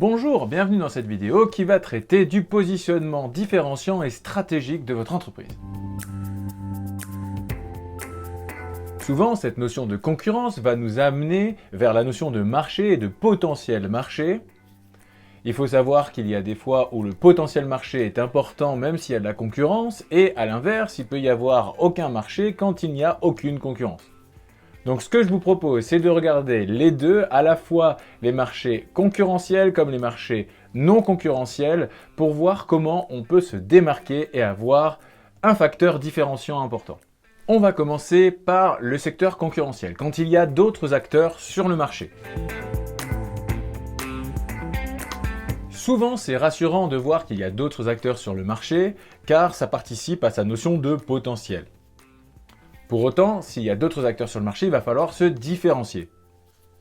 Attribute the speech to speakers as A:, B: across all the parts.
A: Bonjour, bienvenue dans cette vidéo qui va traiter du positionnement différenciant et stratégique de votre entreprise. Souvent, cette notion de concurrence va nous amener vers la notion de marché et de potentiel marché. Il faut savoir qu'il y a des fois où le potentiel marché est important même s'il y a de la concurrence, et à l'inverse, il peut y avoir aucun marché quand il n'y a aucune concurrence. Donc ce que je vous propose, c'est de regarder les deux, à la fois les marchés concurrentiels comme les marchés non concurrentiels, pour voir comment on peut se démarquer et avoir un facteur différenciant important. On va commencer par le secteur concurrentiel, quand il y a d'autres acteurs sur le marché. Souvent, c'est rassurant de voir qu'il y a d'autres acteurs sur le marché, car ça participe à sa notion de potentiel. Pour autant, s'il y a d'autres acteurs sur le marché, il va falloir se différencier.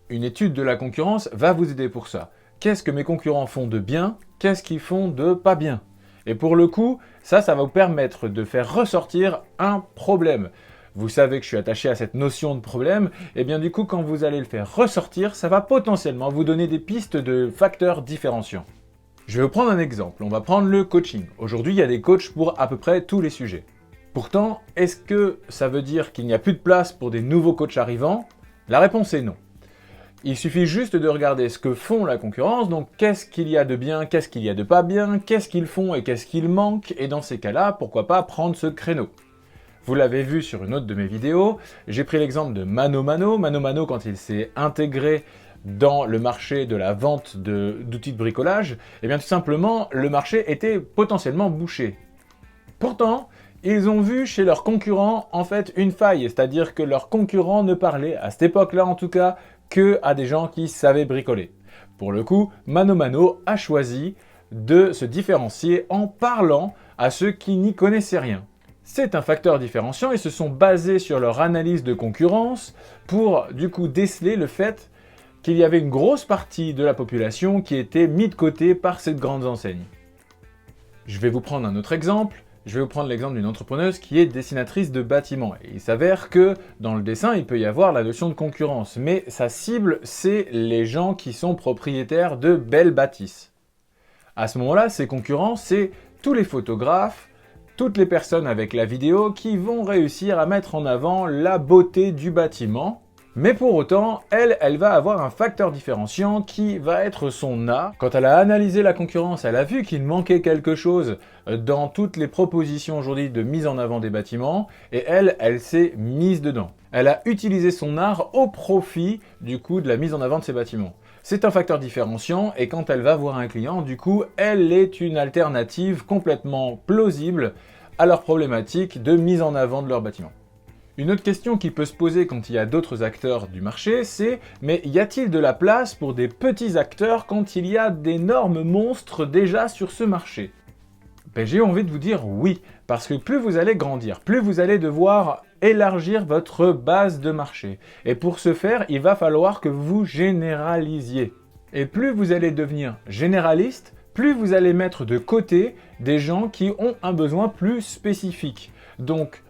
A: Une étude de la concurrence va vous aider pour ça. Qu'est-ce que mes concurrents font de bien? Qu'est-ce qu'ils font de pas bien? Et pour le coup, ça va vous permettre de faire ressortir un problème. Vous savez que je suis attaché à cette notion de problème, et bien du coup, quand vous allez le faire ressortir, ça va potentiellement vous donner des pistes de facteurs différenciants. Je vais vous prendre un exemple. On va prendre le coaching. Aujourd'hui, il y a des coachs pour à peu près tous les sujets. Pourtant, est-ce que ça veut dire qu'il n'y a plus de place pour des nouveaux coachs arrivants? La réponse est non. Il suffit juste de regarder ce que font la concurrence, donc qu'est-ce qu'il y a de bien, qu'est-ce qu'il y a de pas bien, qu'est-ce qu'ils font et qu'est-ce qu'il manque, et dans ces cas-là, pourquoi pas prendre ce créneau. Vous l'avez vu sur une autre de mes vidéos, j'ai pris l'exemple de ManoMano. ManoMano, quand il s'est intégré dans le marché de la vente d'outils de bricolage, eh bien tout simplement, le marché était potentiellement bouché. Pourtant, ils ont vu chez leurs concurrents en fait une faille, c'est-à-dire que leurs concurrents ne parlaient, à cette époque-là en tout cas, que à des gens qui savaient bricoler. Pour le coup, ManoMano a choisi de se différencier en parlant à ceux qui n'y connaissaient rien. C'est un facteur différenciant, ils se sont basés sur leur analyse de concurrence pour du coup déceler le fait qu'il y avait une grosse partie de la population qui était mise de côté par cette grande enseigne. Je vais vous prendre un autre exemple. Je vais vous prendre l'exemple d'une entrepreneuse qui est dessinatrice de bâtiments. Et il s'avère que dans le dessin, il peut y avoir la notion de concurrence. Mais sa cible, c'est les gens qui sont propriétaires de belles bâtisses. À ce moment-là, ses concurrents, c'est tous les photographes, toutes les personnes avec la vidéo qui vont réussir à mettre en avant la beauté du bâtiment. Mais pour autant, elle va avoir un facteur différenciant qui va être son art. Quand elle a analysé la concurrence, elle a vu qu'il manquait quelque chose dans toutes les propositions aujourd'hui de mise en avant des bâtiments, et elle s'est mise dedans. Elle a utilisé son art au profit, du coup, de la mise en avant de ces bâtiments. C'est un facteur différenciant, et quand elle va voir un client, du coup, elle est une alternative complètement plausible à leur problématique de mise en avant de leur bâtiment. Une autre question qui peut se poser quand il y a d'autres acteurs du marché, c'est « mais y a-t-il de la place pour des petits acteurs quand il y a d'énormes monstres déjà sur ce marché ?» J'ai envie de vous dire oui, parce que plus vous allez grandir, plus vous allez devoir élargir votre base de marché. Et pour ce faire, il va falloir que vous généralisiez. Et plus vous allez devenir généraliste, plus vous allez mettre de côté des gens qui ont un besoin plus spécifique. Donc,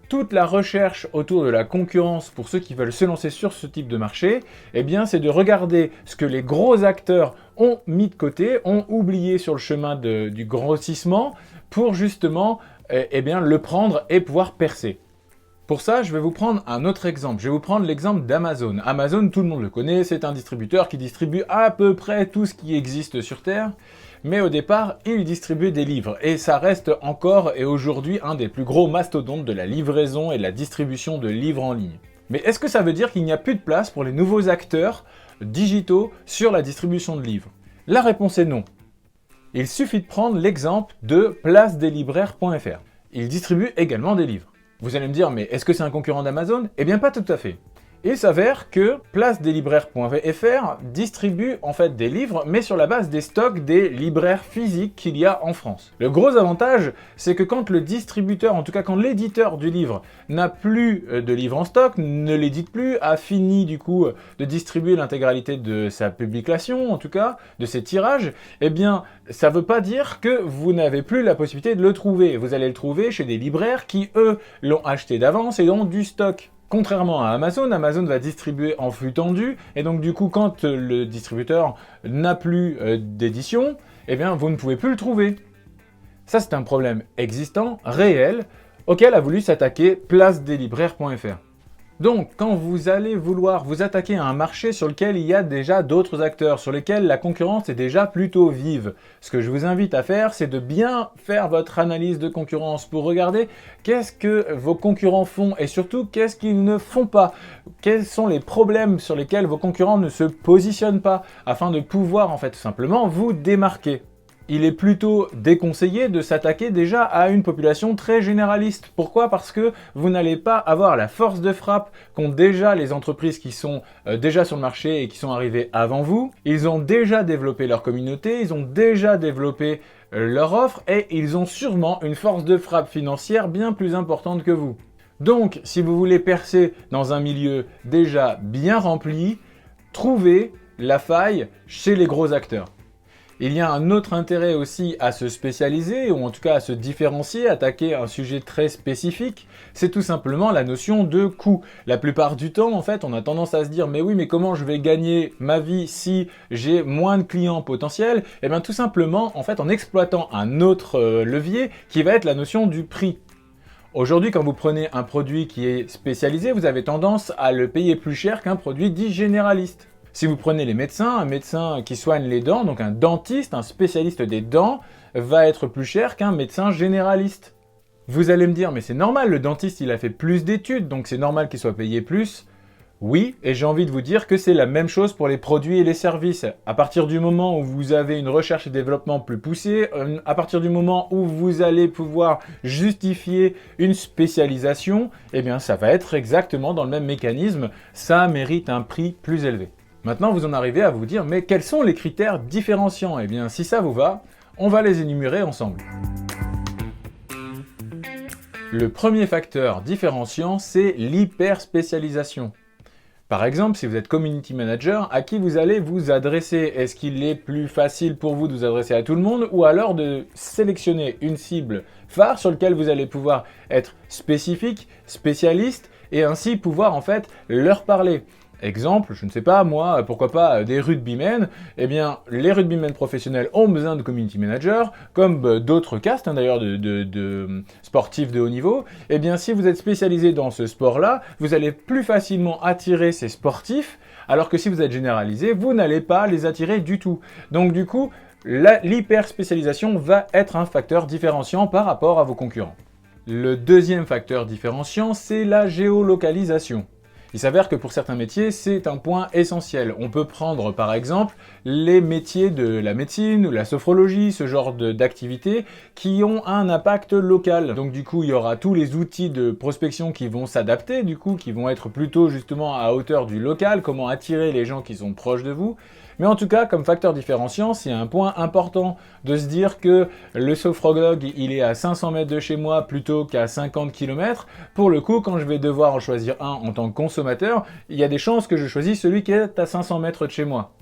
A: toute la recherche autour de la concurrence pour ceux qui veulent se lancer sur ce type de marché, eh bien, c'est de regarder ce que les gros acteurs ont mis de côté, ont oublié sur le chemin du grossissement pour justement le prendre et pouvoir percer. Pour ça, je vais vous prendre un autre exemple. Je vais vous prendre l'exemple d'Amazon. Amazon, tout le monde le connaît, c'est un distributeur qui distribue à peu près tout ce qui existe sur Terre. Mais au départ, il distribuait des livres. Et ça reste encore et aujourd'hui un des plus gros mastodontes de la livraison et de la distribution de livres en ligne. Mais est-ce que ça veut dire qu'il n'y a plus de place pour les nouveaux acteurs digitaux sur la distribution de livres? La réponse est non. Il suffit de prendre l'exemple de placedeslibraires.fr. Il distribue également des livres. Vous allez me dire, mais est-ce que c'est un concurrent d'Amazon? Eh bien, pas tout à fait. Il s'avère que placedeslibraires.fr distribue en fait des livres, mais sur la base des stocks des libraires physiques qu'il y a en France. Le gros avantage, c'est que quand le distributeur, en tout cas quand l'éditeur du livre, n'a plus de livres en stock, ne l'édite plus, a fini du coup de distribuer l'intégralité de sa publication, en tout cas de ses tirages, eh bien ça ne veut pas dire que vous n'avez plus la possibilité de le trouver. Vous allez le trouver chez des libraires qui, eux, l'ont acheté d'avance et ont du stock. Contrairement à Amazon, Amazon va distribuer en flux tendu, et donc du coup, quand le distributeur n'a plus d'édition, eh bien, vous ne pouvez plus le trouver. Ça, c'est un problème existant, réel, auquel a voulu s'attaquer placedeslibraires.fr. Donc, quand vous allez vouloir vous attaquer à un marché sur lequel il y a déjà d'autres acteurs, sur lesquels la concurrence est déjà plutôt vive, ce que je vous invite à faire, c'est de bien faire votre analyse de concurrence pour regarder qu'est-ce que vos concurrents font et surtout qu'est-ce qu'ils ne font pas. Quels sont les problèmes sur lesquels vos concurrents ne se positionnent pas, afin de pouvoir en fait tout simplement vous démarquer. Il est plutôt déconseillé de s'attaquer déjà à une population très généraliste. Pourquoi? Parce que vous n'allez pas avoir la force de frappe qu'ont déjà les entreprises qui sont déjà sur le marché et qui sont arrivées avant vous. Ils ont déjà développé leur communauté, ils ont déjà développé leur offre et ils ont sûrement une force de frappe financière bien plus importante que vous. Donc, si vous voulez percer dans un milieu déjà bien rempli, trouvez la faille chez les gros acteurs. Il y a un autre intérêt aussi à se spécialiser, ou en tout cas à se différencier, attaquer un sujet très spécifique, c'est tout simplement la notion de coût. La plupart du temps, en fait, on a tendance à se dire « mais oui, mais comment je vais gagner ma vie si j'ai moins de clients potentiels ?» Eh bien tout simplement, en fait, en exploitant un autre levier qui va être la notion du prix. Aujourd'hui, quand vous prenez un produit qui est spécialisé, vous avez tendance à le payer plus cher qu'un produit dit généraliste. Si vous prenez les médecins, un médecin qui soigne les dents, donc un dentiste, un spécialiste des dents, va être plus cher qu'un médecin généraliste. Vous allez me dire, mais c'est normal, le dentiste il a fait plus d'études, donc c'est normal qu'il soit payé plus. Oui, et j'ai envie de vous dire que c'est la même chose pour les produits et les services. À partir du moment où vous avez une recherche et développement plus poussée, à partir du moment où vous allez pouvoir justifier une spécialisation, eh bien ça va être exactement dans le même mécanisme, ça mérite un prix plus élevé. Maintenant, vous en arrivez à vous dire, mais quels sont les critères différenciants? Eh bien, si ça vous va, on va les énumérer ensemble. Le premier facteur différenciant, c'est l'hyperspécialisation. Par exemple, si vous êtes community manager, à qui vous allez vous adresser? Est-ce qu'il est plus facile pour vous de vous adresser à tout le monde ou alors de sélectionner une cible phare sur laquelle vous allez pouvoir être spécifique, spécialiste et ainsi pouvoir en fait leur parler? Exemple, je ne sais pas, moi, pourquoi pas des rugbymen? Eh bien, les rugbymen professionnels ont besoin de community managers, comme d'autres castes, d'ailleurs, de sportifs de haut niveau. Eh bien, si vous êtes spécialisé dans ce sport-là, vous allez plus facilement attirer ces sportifs, alors que si vous êtes généralisé, vous n'allez pas les attirer du tout. Donc, du coup, l'hyperspécialisation va être un facteur différenciant par rapport à vos concurrents. Le deuxième facteur différenciant, c'est la géolocalisation. Il s'avère que pour certains métiers, c'est un point essentiel. On peut prendre par exemple les métiers de la médecine ou la sophrologie, ce genre d'activités qui ont un impact local. Donc du coup, il y aura tous les outils de prospection qui vont s'adapter, du coup, qui vont être plutôt justement à hauteur du local, comment attirer les gens qui sont proches de vous. Mais en tout cas, comme facteur différenciant, c'est un point important de se dire que le sophrologue, il est à 500 mètres de chez moi plutôt qu'à 50 km. Pour le coup, quand je vais devoir en choisir un en tant que consommateur, il y a des chances que je choisisse celui qui est à 500 mètres de chez moi.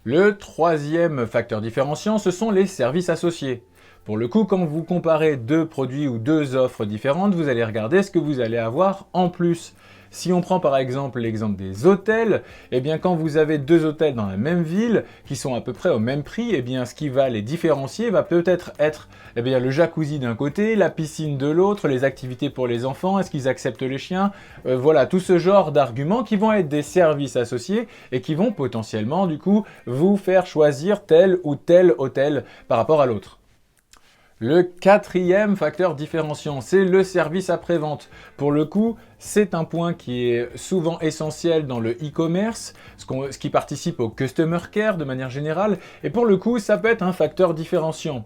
A: Le troisième facteur différenciant, ce sont les services associés. Pour le coup, quand vous comparez deux produits ou deux offres différentes, vous allez regarder ce que vous allez avoir en plus. Si on prend par exemple l'exemple des hôtels, eh bien quand vous avez deux hôtels dans la même ville qui sont à peu près au même prix, eh bien ce qui va les différencier va peut-être être eh bien, le jacuzzi d'un côté, la piscine de l'autre, les activités pour les enfants, est-ce qu'ils acceptent les chiens, voilà, tout ce genre d'arguments qui vont être des services associés et qui vont potentiellement du coup vous faire choisir tel ou tel hôtel par rapport à l'autre. Le quatrième facteur différenciant, c'est le service après-vente. Pour le coup, c'est un point qui est souvent essentiel dans le e-commerce, ce qui participe au customer care de manière générale, et pour le coup, ça peut être un facteur différenciant.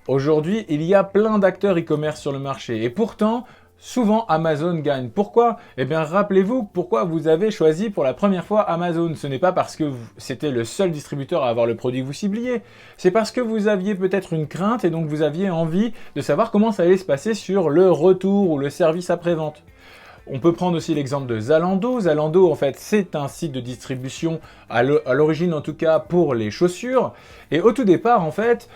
A: Aujourd'hui, il y a plein d'acteurs e-commerce sur le marché, et pourtant, souvent Amazon gagne. Pourquoi? Eh bien, rappelez-vous pourquoi vous avez choisi pour la première fois Amazon. Ce n'est pas parce que c'était le seul distributeur à avoir le produit que vous cibliez. C'est parce que vous aviez peut-être une crainte et donc vous aviez envie de savoir comment ça allait se passer sur le retour ou le service après-vente. On peut prendre aussi l'exemple de Zalando. Zalando, en fait, c'est un site de distribution, à l'origine en tout cas, pour les chaussures. Et au tout départ, en fait,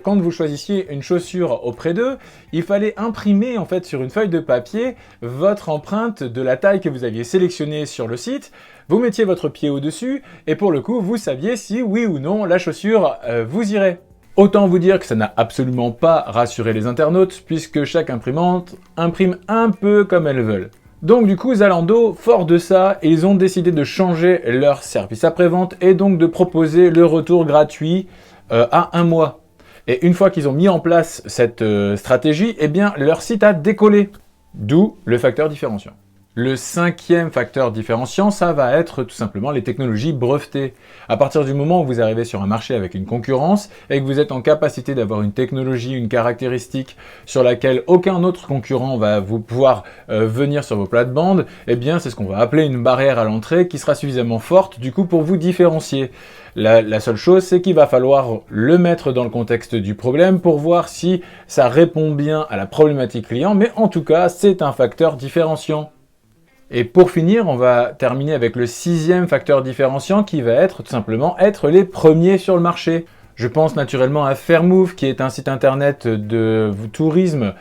A: quand vous choisissiez une chaussure auprès d'eux, il fallait imprimer, en fait, sur une feuille de papier, votre empreinte de la taille que vous aviez sélectionnée sur le site. Vous mettiez votre pied au-dessus, et pour le coup, vous saviez si, oui ou non, la chaussure vous irait. Autant vous dire que ça n'a absolument pas rassuré les internautes, puisque chaque imprimante imprime un peu comme elles veulent. Donc du coup, Zalando, fort de ça, ils ont décidé de changer leur service après-vente et donc de proposer le retour gratuit à 1 mois. Et une fois qu'ils ont mis en place cette stratégie, eh bien leur site a décollé. D'où le facteur différenciant. Le 5e facteur différenciant, ça va être tout simplement les technologies brevetées. À partir du moment où vous arrivez sur un marché avec une concurrence et que vous êtes en capacité d'avoir une technologie, une caractéristique sur laquelle aucun autre concurrent va vous pouvoir venir sur vos plates-bandes, eh bien c'est ce qu'on va appeler une barrière à l'entrée qui sera suffisamment forte du coup pour vous différencier. La seule chose, c'est qu'il va falloir le mettre dans le contexte du problème pour voir si ça répond bien à la problématique client, mais en tout cas, c'est un facteur différenciant. Et pour finir, on va terminer avec le 6e facteur différenciant qui va être tout simplement être les premiers sur le marché. Je pense naturellement à Fairmove qui est un site internet de tourisme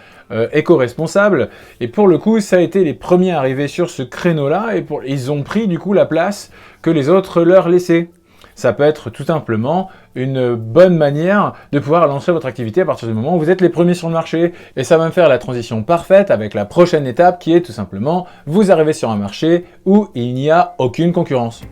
A: éco-responsable et pour le coup ça a été les premiers arrivés sur ce créneau-là et ils ont pris du coup la place que les autres leur laissaient. Ça peut être tout simplement une bonne manière de pouvoir lancer votre activité à partir du moment où vous êtes les premiers sur le marché. Et ça va me faire la transition parfaite avec la prochaine étape qui est tout simplement vous arrivez sur un marché où il n'y a aucune concurrence.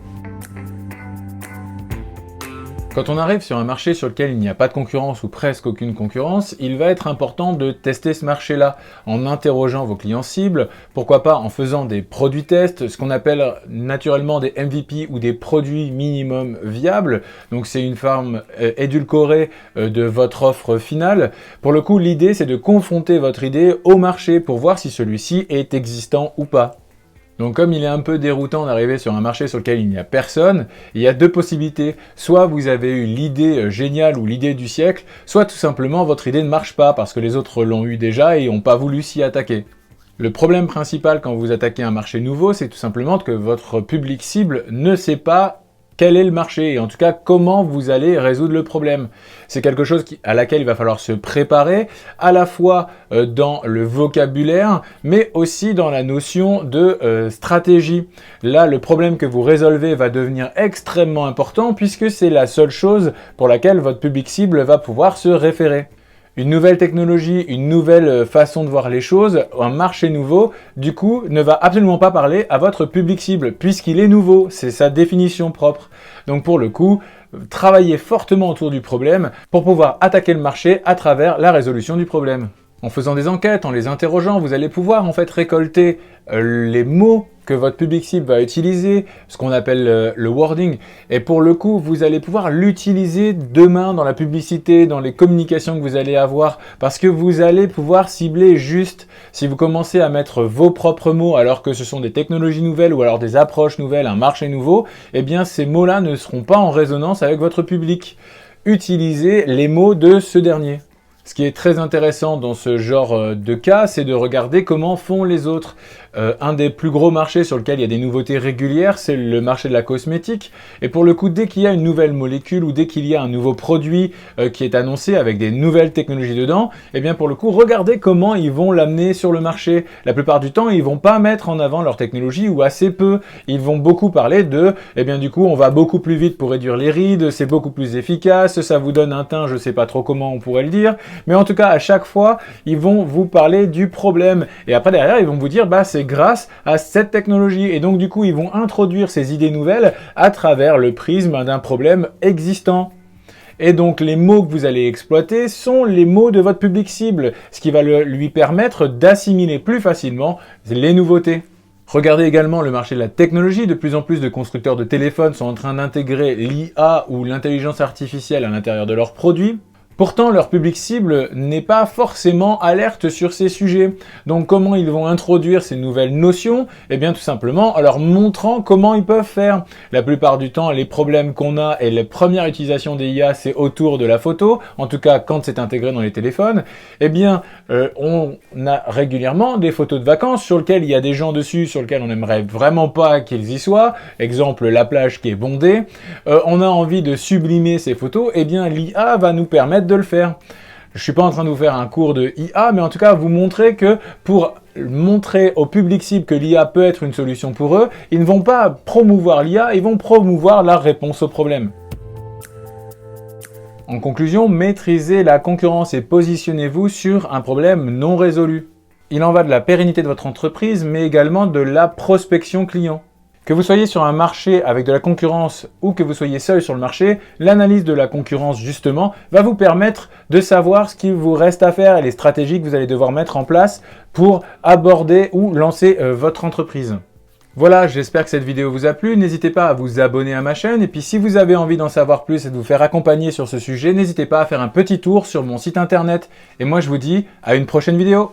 A: Quand on arrive sur un marché sur lequel il n'y a pas de concurrence ou presque aucune concurrence, il va être important de tester ce marché-là en interrogeant vos clients cibles, pourquoi pas en faisant des produits tests, ce qu'on appelle naturellement des MVP ou des produits minimum viables. Donc c'est une forme édulcorée de votre offre finale. Pour le coup, l'idée c'est de confronter votre idée au marché pour voir si celui-ci est existant ou pas. Donc comme il est un peu déroutant d'arriver sur un marché sur lequel il n'y a personne, il y a 2 possibilités. Soit vous avez eu l'idée géniale ou l'idée du siècle, soit tout simplement votre idée ne marche pas parce que les autres l'ont eu déjà et n'ont pas voulu s'y attaquer. Le problème principal quand vous attaquez un marché nouveau, c'est tout simplement que votre public cible ne sait pas quel est le marché et en tout cas comment vous allez résoudre le problème. C'est quelque chose à laquelle il va falloir se préparer à la fois dans le vocabulaire mais aussi dans la notion de stratégie. Là, le problème que vous résolvez va devenir extrêmement important puisque c'est la seule chose pour laquelle votre public cible va pouvoir se référer. Une nouvelle technologie, une nouvelle façon de voir les choses, un marché nouveau, du coup, ne va absolument pas parler à votre public cible, puisqu'il est nouveau, c'est sa définition propre. Donc pour le coup, travaillez fortement autour du problème pour pouvoir attaquer le marché à travers la résolution du problème. En faisant des enquêtes, en les interrogeant, vous allez pouvoir en fait récolter les mots que votre public cible va utiliser, ce qu'on appelle le wording. Et pour le coup, vous allez pouvoir l'utiliser demain dans la publicité, dans les communications que vous allez avoir, parce que vous allez pouvoir cibler juste. Si vous commencez à mettre vos propres mots alors que ce sont des technologies nouvelles ou alors des approches nouvelles, un marché nouveau, eh bien ces mots-là ne seront pas en résonance avec votre public. Utilisez les mots de ce dernier. Ce qui est très intéressant dans ce genre de cas, c'est de regarder comment font les autres. Un des plus gros marchés sur lequel il y a des nouveautés régulières, c'est le marché de la cosmétique. Et pour le coup, dès qu'il y a une nouvelle molécule ou dès qu'il y a un nouveau produit qui est annoncé avec des nouvelles technologies dedans, eh bien pour le coup, regardez comment ils vont l'amener sur le marché. La plupart du temps, ils vont pas mettre en avant leur technologie ou assez peu. Ils vont beaucoup parler de, eh bien du coup, on va beaucoup plus vite pour réduire les rides, c'est beaucoup plus efficace, ça vous donne un teint, je sais pas trop comment on pourrait le dire. Mais en tout cas, à chaque fois, ils vont vous parler du problème. Et après, derrière, ils vont vous dire, bah, c'est grâce à cette technologie. Et donc, du coup, ils vont introduire ces idées nouvelles à travers le prisme d'un problème existant. Et donc, les mots que vous allez exploiter sont les mots de votre public cible, ce qui va lui permettre d'assimiler plus facilement les nouveautés. Regardez également le marché de la technologie. De plus en plus de constructeurs de téléphones sont en train d'intégrer l'IA ou l'intelligence artificielle à l'intérieur de leurs produits. Pourtant, leur public cible n'est pas forcément alerte sur ces sujets. Donc comment ils vont introduire ces nouvelles notions? Eh bien tout simplement en leur montrant comment ils peuvent faire. La plupart du temps, les problèmes qu'on a et les premières utilisations des IA, c'est autour de la photo, en tout cas quand c'est intégré dans les téléphones. Eh bien, on a régulièrement des photos de vacances sur lesquelles il y a des gens dessus, sur lesquels on n'aimerait vraiment pas qu'ils y soient. Exemple, la plage qui est bondée. On a envie de sublimer ces photos. Eh bien, l'IA va nous permettre de le faire. Je suis pas en train de vous faire un cours de IA, mais en tout cas vous montrer que pour montrer au public cible que l'IA peut être une solution pour eux, ils ne vont pas promouvoir l'IA, ils vont promouvoir la réponse au problème. En conclusion, maîtrisez la concurrence et positionnez-vous sur un problème non résolu. Il en va de la pérennité de votre entreprise, mais également de la prospection client. Que vous soyez sur un marché avec de la concurrence ou que vous soyez seul sur le marché, l'analyse de la concurrence justement va vous permettre de savoir ce qu'il vous reste à faire et les stratégies que vous allez devoir mettre en place pour aborder ou lancer votre entreprise. Voilà, j'espère que cette vidéo vous a plu. N'hésitez pas à vous abonner à ma chaîne. Et puis si vous avez envie d'en savoir plus et de vous faire accompagner sur ce sujet, n'hésitez pas à faire un petit tour sur mon site internet. Et moi je vous dis à une prochaine vidéo.